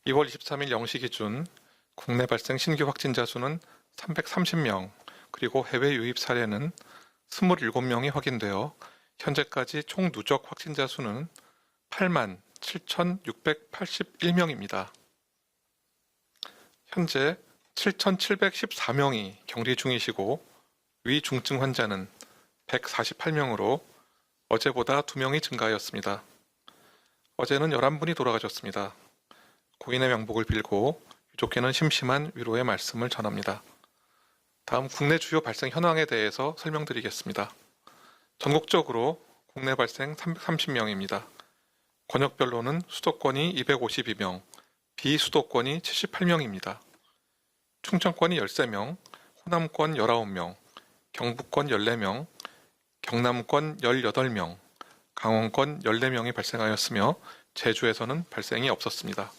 2월 23일 0시 기준 국내 발생 신규 확진자 수는 330명, 그리고 해외 유입 사례는 27명이 확인되어 현재까지 총 누적 확진자 수는 8만 7,681명입니다. 현재 7,714명이 격리 중이시고 위중증 환자는 148명으로 어제보다 2명이 증가하였습니다. 어제는 11분이 돌아가셨습니다. 고인의 명복을 빌고 유족께는 심심한 위로의 말씀을 전합니다. 다음 국내 주요 발생 현황에 대해서 설명드리겠습니다. 전국적으로 국내 발생 330명입니다. 권역별로는 수도권이 252명, 비수도권이 78명입니다. 충청권이 13명, 호남권 19명, 경북권 14명, 경남권 18명, 강원권 14명이 발생하였으며 제주에서는 발생이 없었습니다.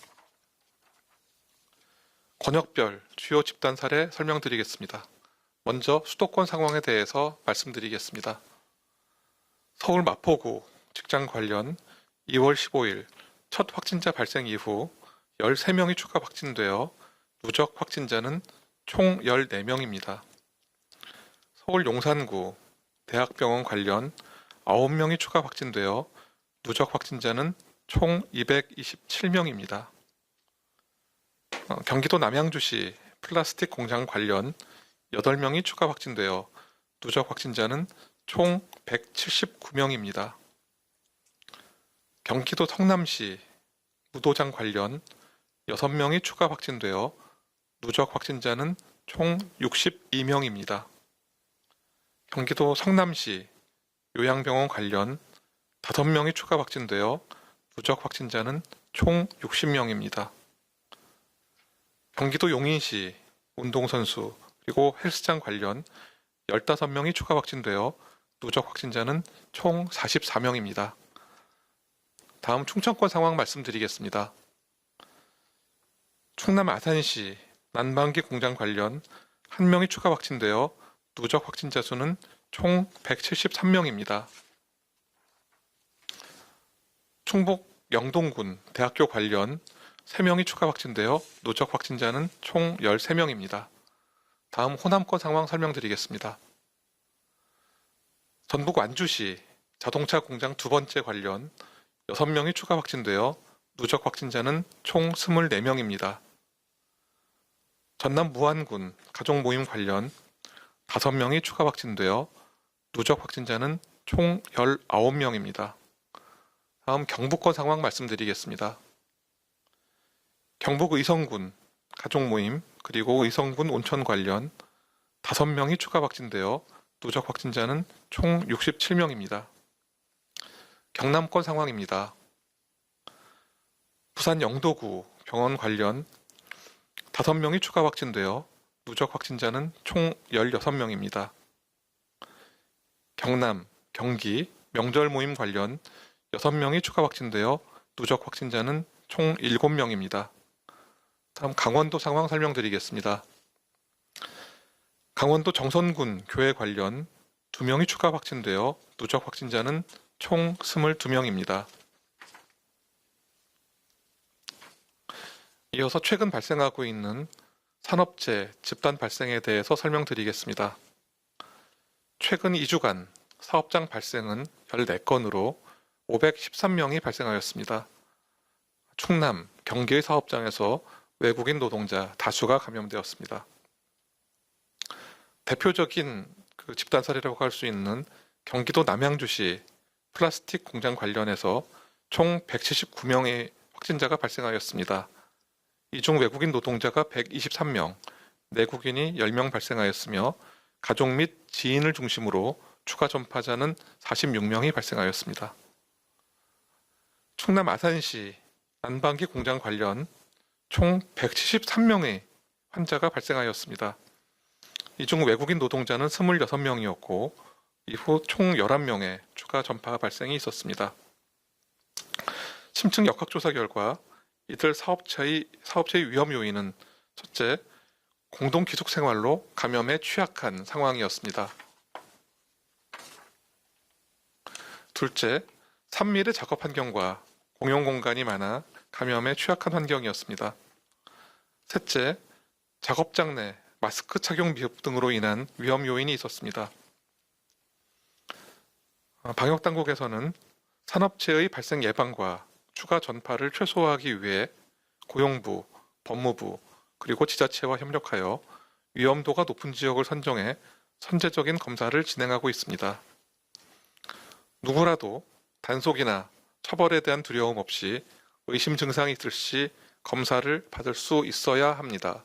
권역별 주요 집단 사례 설명드리겠습니다. 먼저 수도권 상황에 대해서 말씀드리겠습니다. 서울 마포구 직장 관련 2월 15일 첫 확진자 발생 이후 13명이 추가 확진되어 누적 확진자는 총 14명입니다. 서울 용산구 대학병원 관련 9명이 추가 확진되어 누적 확진자는 총 227명입니다. 경기도 남양주시 플라스틱 공장 관련 8명이 추가 확진되어 누적 확진자는 총 179명입니다. 경기도 성남시 무도장 관련 6명이 추가 확진되어 누적 확진자는 총 62명입니다. 경기도 성남시 요양병원 관련 5명이 추가 확진되어 누적 확진자는 총 60명입니다. 경기도 용인시 운동선수 그리고 헬스장 관련 15명이 추가 확진되어 누적 확진자는 총 44명입니다. 다음 충청권 상황 말씀드리겠습니다. 충남 아산시 난방기 공장 관련 1명이 추가 확진되어 누적 확진자 수는 총 173명입니다. 충북 영동군 대학교 관련 3명이 추가 확진되어 누적 확진자는 총 13명입니다. 다음 호남권 상황 설명드리겠습니다. 전북 완주시 자동차 공장 2번째 관련 6명이 추가 확진되어 누적 확진자는 총 24명입니다. 전남 무안군 가족 모임 관련 5명이 추가 확진되어 누적 확진자는 총 19명입니다. 다음 경북권 상황 말씀드리겠습니다. 경북 의성군 가족 모임 그리고 의성군 온천 관련 5명이 추가 확진되어 누적 확진자는 총 67명입니다. 경남권 상황입니다. 부산 영도구 병원 관련 5명이 추가 확진되어 누적 확진자는 총 16명입니다. 경남, 경기 명절 모임 관련 6명이 추가 확진되어 누적 확진자는 총 7명입니다. 다음 강원도 상황 설명드리겠습니다. 강원도 정선군 교회 관련 2명이 추가 확진되어 누적 확진자는 총 22명입니다. 이어서 최근 발생하고 있는 산업재해 집단 발생에 대해서 설명드리겠습니다. 최근 2주간 사업장 발생은 14건으로 513명이 발생하였습니다. 충남, 경기의 사업장에서 외국인 노동자 다수가 감염되었습니다. 대표적인 집단 사례라고 할 수 있는 경기도 남양주시 플라스틱 공장 관련해서 총 179명의 확진자가 발생하였습니다. 이 중 외국인 노동자가 123명, 내국인이 10명 발생하였으며 가족 및 지인을 중심으로 추가 전파자는 46명이 발생하였습니다. 충남 아산시 난방기 공장 관련 총 173명의 환자가 발생하였습니다. 이 중 외국인 노동자는 26명이었고 이후 총 11명의 추가 전파 발생이 있었습니다. 심층 역학조사 결과 이들 사업체의 위험 요인은 첫째, 공동 기숙 생활로 감염에 취약한 상황이었습니다. 둘째, 산밀의 작업 환경과 공용 공간이 많아 감염에 취약한 환경이었습니다. 셋째, 작업장 내 마스크 착용 미흡 등으로 인한 위험 요인이 있었습니다. 방역당국에서는 산업체의 발생 예방과 추가 전파를 최소화하기 위해 고용부, 법무부, 그리고 지자체와 협력하여 위험도가 높은 지역을 선정해 선제적인 검사를 진행하고 있습니다. 누구라도 단속이나 처벌에 대한 두려움 없이 의심 증상이 있을 시 검사를 받을 수 있어야 합니다.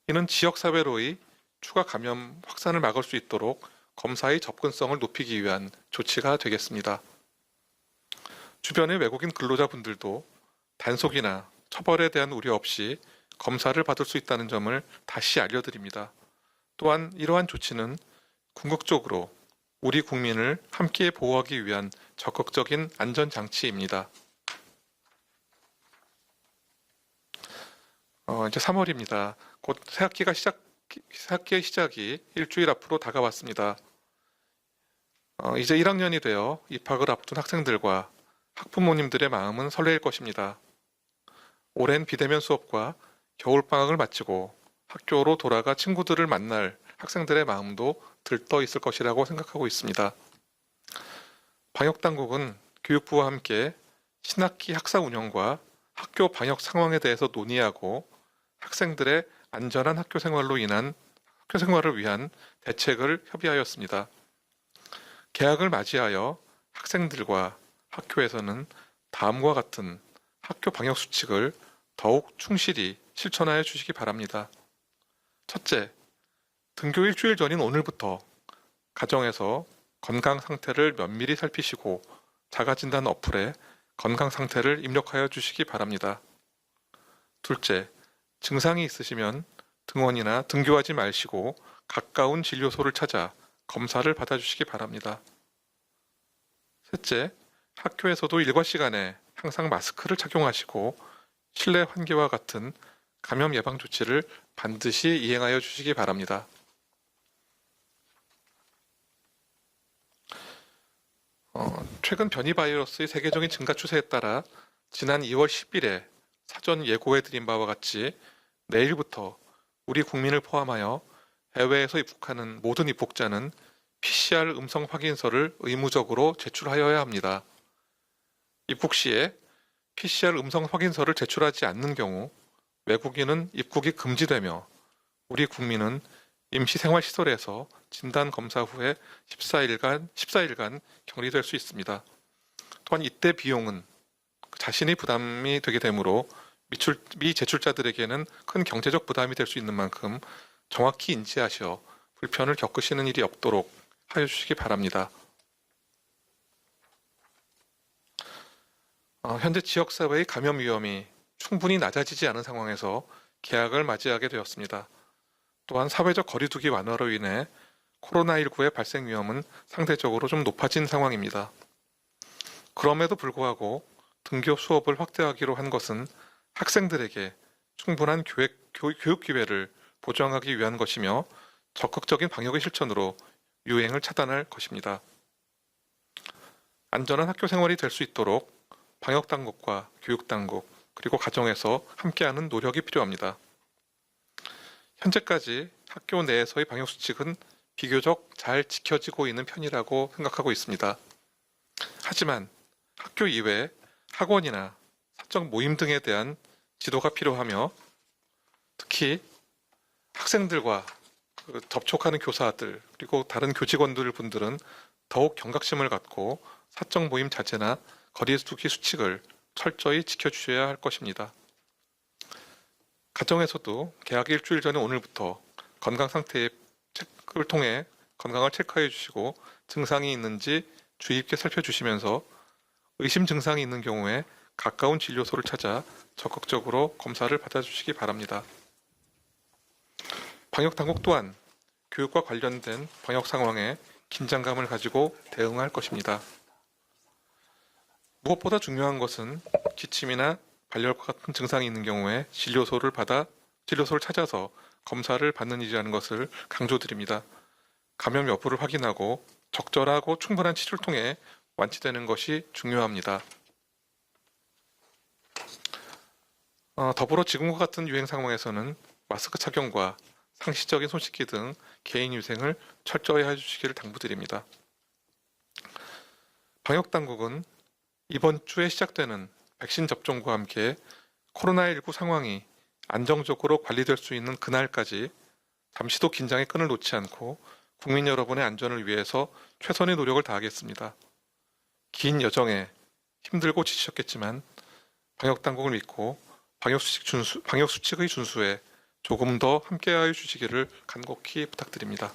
이는 지역사회로의 추가 감염 확산을 막을 수 있도록 검사의 접근성을 높이기 위한 조치가 되겠습니다. 주변의 외국인 근로자분들도 단속이나 처벌에 대한 우려 없이 검사를 받을 수 있다는 점을 다시 알려드립니다. 또한 이러한 조치는 궁극적으로 우리 국민을 함께 보호하기 위한 적극적인 안전장치입니다. 이제 3월입니다. 곧 새학기의 시작이 일주일 앞으로 다가왔습니다. 이제 1학년이 되어 입학을 앞둔 학생들과 학부모님들의 마음은 설레일 것입니다. 오랜 비대면 수업과 겨울방학을 마치고 학교로 돌아가 친구들을 만날 학생들의 마음도 들떠 있을 것이라고 생각하고 있습니다. 방역당국은 교육부와 함께 신학기 학사 운영과 학교 방역 상황에 대해서 논의하고 학생들의 안전한 학교 생활을 위한 대책을 협의하였습니다. 개학을 맞이하여 학생들과 학교에서는 다음과 같은 학교 방역 수칙을 더욱 충실히 실천하여 주시기 바랍니다. 첫째, 등교 일주일 전인 오늘부터 가정에서 건강 상태를 면밀히 살피시고 자가진단 어플에 건강 상태를 입력하여 주시기 바랍니다. 둘째, 증상이 있으시면 등원이나 등교하지 마시고 가까운 진료소를 찾아 검사를 받아주시기 바랍니다. 셋째, 학교에서도 일과 시간에 항상 마스크를 착용하시고 실내 환기와 같은 감염 예방 조치를 반드시 이행하여 주시기 바랍니다. 최근 변이 바이러스의 세계적인 증가 추세에 따라 지난 2월 10일에 사전 예고해드린 바와 같이 내일부터 우리 국민을 포함하여 해외에서 입국하는 모든 입국자는 PCR 음성 확인서를 의무적으로 제출하여야 합니다. 입국 시에 PCR 음성 확인서를 제출하지 않는 경우 외국인은 입국이 금지되며 우리 국민은 임시생활시설에서 진단검사 후에 14일간 격리될 수 있습니다. 또한 이때 비용은 자신이 부담이 되게 되므로 미제출자들에게는 큰 경제적 부담이 될 수 있는 만큼 정확히 인지하셔 불편을 겪으시는 일이 없도록 하여 주시기 바랍니다. 현재 지역사회의 감염 위험이 충분히 낮아지지 않은 상황에서 개학을 맞이하게 되었습니다. 또한 사회적 거리두기 완화로 인해 코로나19의 발생 위험은 상대적으로 좀 높아진 상황입니다. 그럼에도 불구하고 등교 수업을 확대하기로 한 것은 학생들에게 충분한 교육 기회를 보장하기 위한 것이며 적극적인 방역의 실천으로 유행을 차단할 것입니다. 안전한 학교 생활이 될 수 있도록 방역당국과 교육당국 그리고 가정에서 함께하는 노력이 필요합니다. 현재까지 학교 내에서의 방역수칙은 비교적 잘 지켜지고 있는 편이라고 생각하고 있습니다. 하지만 학교 이외 학원이나 사적 모임 등에 대한 지도가 필요하며 특히 학생들과 접촉하는 교사들 그리고 다른 교직원들분들은 더욱 경각심을 갖고 사적 모임 자제나 거리두기 수칙을 철저히 지켜주셔야 할 것입니다. 가정에서도 개학 일주일 전인 오늘부터 건강 상태의 체크를 통해 건강을 체크해 주시고 증상이 있는지 주의 깊게 살펴주시면서 의심 증상이 있는 경우에 가까운 진료소를 찾아 적극적으로 검사를 받아주시기 바랍니다. 방역당국 또한 교육과 관련된 방역 상황에 긴장감을 가지고 대응할 것입니다. 무엇보다 중요한 것은 기침이나 발열과 같은 증상이 있는 경우에 진료소를 찾아서 검사를 받는 일이라는 것을 강조드립니다. 감염 여부를 확인하고 적절하고 충분한 치료를 통해 완치되는 것이 중요합니다. 더불어 지금과 같은 유행 상황에서는 마스크 착용과 상시적인 손 씻기 등 개인 위생을 철저히 해주시기를 당부드립니다. 방역당국은 이번 주에 시작되는 백신 접종과 함께 코로나19 상황이 안정적으로 관리될 수 있는 그날까지 잠시도 긴장의 끈을 놓지 않고 국민 여러분의 안전을 위해서 최선의 노력을 다하겠습니다. 긴 여정에 힘들고 지치셨겠지만 방역당국을 믿고 방역수칙의 준수에 조금 더 함께하여 주시기를 간곡히 부탁드립니다.